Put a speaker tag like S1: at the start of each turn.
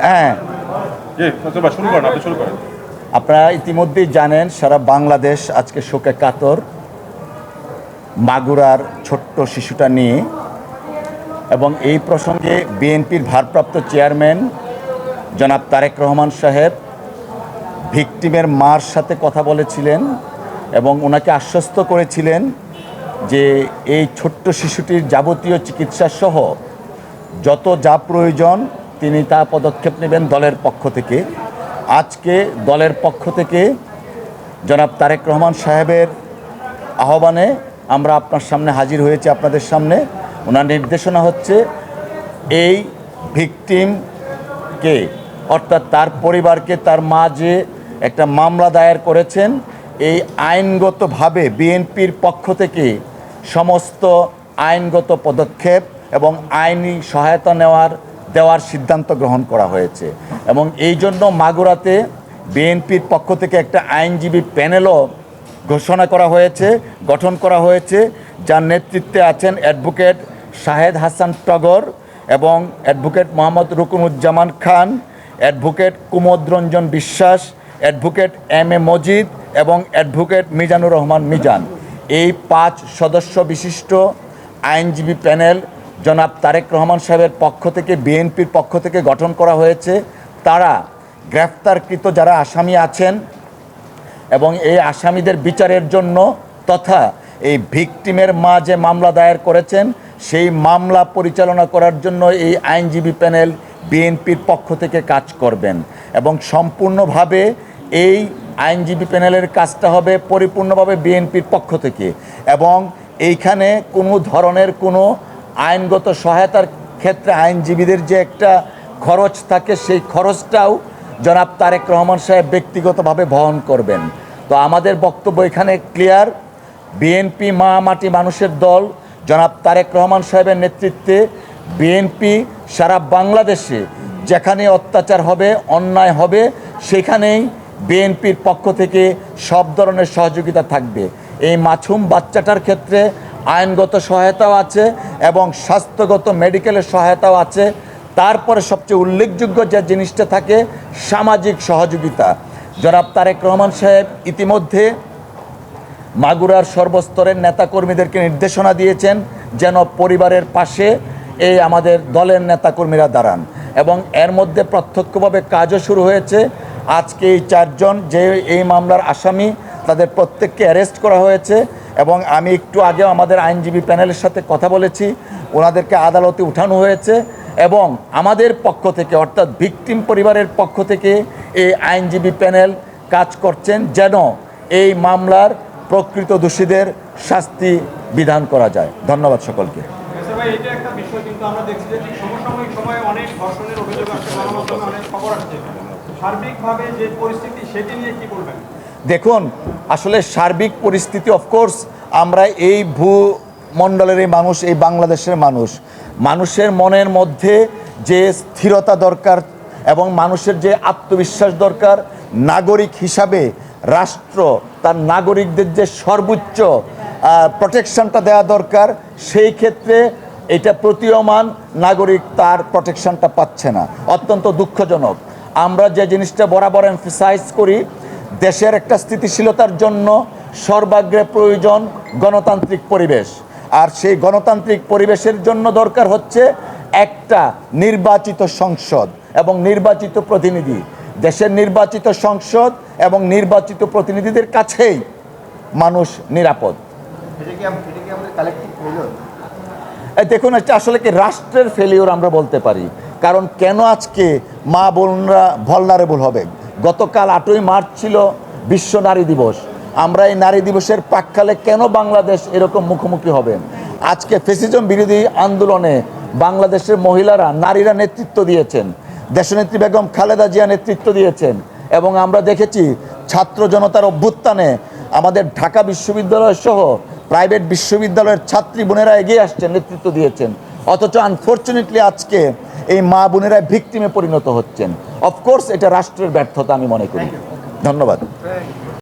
S1: হ্যাঁ, আপনারা ইতিমধ্যেই জানেন সারা বাংলাদেশ আজকে শোকে কাতর মাগুরার ছোট্ট শিশুটা নিয়ে। এবং এই প্রসঙ্গে বিএনপির ভারপ্রাপ্ত চেয়ারম্যান জনাব তারেক রহমান সাহেব ভিকটিমের মার সাথে কথা বলেছিলেন এবং ওনাকে আশ্বস্ত করেছিলেন যে এই ছোট্ট শিশুটির যাবতীয় চিকিৎসা সহ যত যা প্রয়োজন তিনি তা পদক্ষেপ নেবেন দলের পক্ষ থেকে। আজকে দলের পক্ষ থেকে জনাব তারেক রহমান সাহেবের আহ্বানে আমরা আপনার সামনে হাজির হয়েছি। আপনাদের সামনে ওনার নির্দেশনা হচ্ছে এই ভিকটিমকে অর্থাৎ তার পরিবারকে, তার মা যে একটা মামলা দায়ের করেছেন, এই আইনগতভাবে বিএনপির পক্ষ থেকে সমস্ত আইনগত পদক্ষেপ এবং আইনি সহায়তা দেওয়ার সিদ্ধান্ত গ্রহণ করা হয়েছে। এবং এই জন্য মাগুরাতে বিএনপির পক্ষ থেকে একটা আইনজীবী প্যানেলও গঠন করা হয়েছে, যার নেতৃত্বে আছেন অ্যাডভোকেট শাহেদ হাসান টগর এবং অ্যাডভোকেট মোহাম্মদ রুকনুজ্জামান খান, অ্যাডভোকেট কুমোদ রঞ্জন বিশ্বাস, অ্যাডভোকেট এম এ মজিদ এবং অ্যাডভোকেট মিজানুর রহমান মিজান। এই 5 সদস্য বিশিষ্ট আইনজীবী প্যানেল জনাব তারেক রহমান সাহেবের পক্ষ থেকে, বিএনপির পক্ষ থেকে গঠন করা হয়েছে। তারা গ্রেফতারকৃত যারা আসামি আছেন এবং এই আসামিদের বিচারের জন্য তথা এই ভিকটিমের মা যে মামলা দায়ের করেছেন সেই মামলা পরিচালনা করার জন্য এই আইনজীবী প্যানেল বিএনপির পক্ষ থেকে কাজ করবেন। এবং সম্পূর্ণভাবে এই আইনজীবী প্যানেলের কাজটা হবে পরিপূর্ণভাবে বিএনপির পক্ষ থেকে। এবং এইখানে কোনো ধরনের কোনো আইনগত সহায়তার ক্ষেত্রে আইনজীবীদের যে একটা খরচ থাকে সেই খরচটাও জনাব তারেক রহমান সাহেব ব্যক্তিগতভাবে বহন করবেন। তো আমাদের বক্তব্য এখানে ক্লিয়ার, বিএনপি মা মাটি মানুষের দল জনাব তারেক রহমান সাহেবের নেতৃত্বে বিএনপি সারা বাংলাদেশে যেখানে অত্যাচার হবে, অন্যায় হবে, সেখানেই বিএনপির পক্ষ থেকে সব ধরনের সহযোগিতা থাকবে। এই মাসুম বাচ্চাটার ক্ষেত্রে আইনগত সহায়তাও আছে এবং স্বাস্থ্যগত মেডিকেলের সহায়তাও আছে। তারপরে সবচেয়ে উল্লেখযোগ্য যে জিনিসটা থাকে সামাজিক সহযোগিতা। জনাব তারেক রহমান সাহেব ইতিমধ্যে মাগুরার সর্বস্তরের নেতাকর্মীদেরকে নির্দেশনা দিয়েছেন যেন পরিবারের পাশে এই আমাদের দলের নেতাকর্মীরা দাঁড়ান। এবং এর মধ্যে প্রত্যক্ষভাবে কাজও শুরু হয়েছে। আজকে এই 4 জন যে এই মামলার আসামি তাদের প্রত্যেককে অ্যারেস্ট করা হয়েছে এবং আমি একটু আগেও আমাদের আইনজীবী প্যানেলের সাথে কথা বলেছি, ওনাদেরকে আদালতে উঠানো হয়েছে। এবং আমাদের পক্ষ থেকে অর্থাৎ ভিকটিম পরিবারের পক্ষ থেকে এই আইনজীবী প্যানেল কাজ করছেন যেন এই মামলার প্রকৃত দোষীদের শাস্তি বিধান করা যায়। ধন্যবাদ সকলকে। দেখুন, আসলে সার্বিক পরিস্থিতি অফকোর্স আমরা এই ভূমণ্ডলের এই মানুষ, এই বাংলাদেশের মানুষের মনের মধ্যে যে স্থিরতা দরকার এবং মানুষের যে আত্মবিশ্বাস দরকার, নাগরিক হিসাবে রাষ্ট্র তার নাগরিকদের যে সর্বোচ্চ প্রোটেকশনটা দেওয়া দরকার, সেই ক্ষেত্রে এটা প্রতীয়মান নাগরিক তার প্রোটেকশনটা পাচ্ছে না। অত্যন্ত দুঃখজনক। আমরা যে জিনিসটা বরাবর এমফাসাইজ করি, দেশের একটা স্থিতিশীলতার জন্য সর্বাগ্রে প্রয়োজন গণতান্ত্রিক পরিবেশ। আর সেই গণতান্ত্রিক পরিবেশের জন্য দরকার হচ্ছে একটা নির্বাচিত সংসদ এবং নির্বাচিত প্রতিনিধি। দেশের নির্বাচিত সংসদ এবং নির্বাচিত প্রতিনিধিদের কাছেই মানুষ নিরাপদ। দেখুন, এটা আসলে কি রাষ্ট্রের ফেলিওর আমরা বলতে পারি। কারণ কেন আজকে মা বোনরা ভালনারেবল হবে? গতকাল 8ই মার্চ ছিল বিশ্ব নারী দিবস। আমরা এই নারী দিবসের প্রাক্কালে কেন বাংলাদেশ এরকম মুখোমুখি হবে? আজকে ফ্যাসিজম বিরোধী আন্দোলনে বাংলাদেশের মহিলারা, নারীরা নেতৃত্ব দিয়েছেন, দেশনেত্রী বেগম খালেদা জিয়া নেতৃত্ব দিয়েছেন। এবং আমরা দেখেছি ছাত্র জনতার অভ্যুত্থানে আমাদের ঢাকা বিশ্ববিদ্যালয় সহ প্রাইভেট বিশ্ববিদ্যালয়ের ছাত্রী বোনেরা এগিয়ে আসছেন, নেতৃত্ব দিয়েছেন। অথচ আনফর্চুনেটলি আজকে এই মা বোনেরা ভিকটিমে পরিণত হচ্ছেন। অফকোর্স এটা রাষ্ট্রের ব্যর্থতা আমি মনে করি। ধন্যবাদ।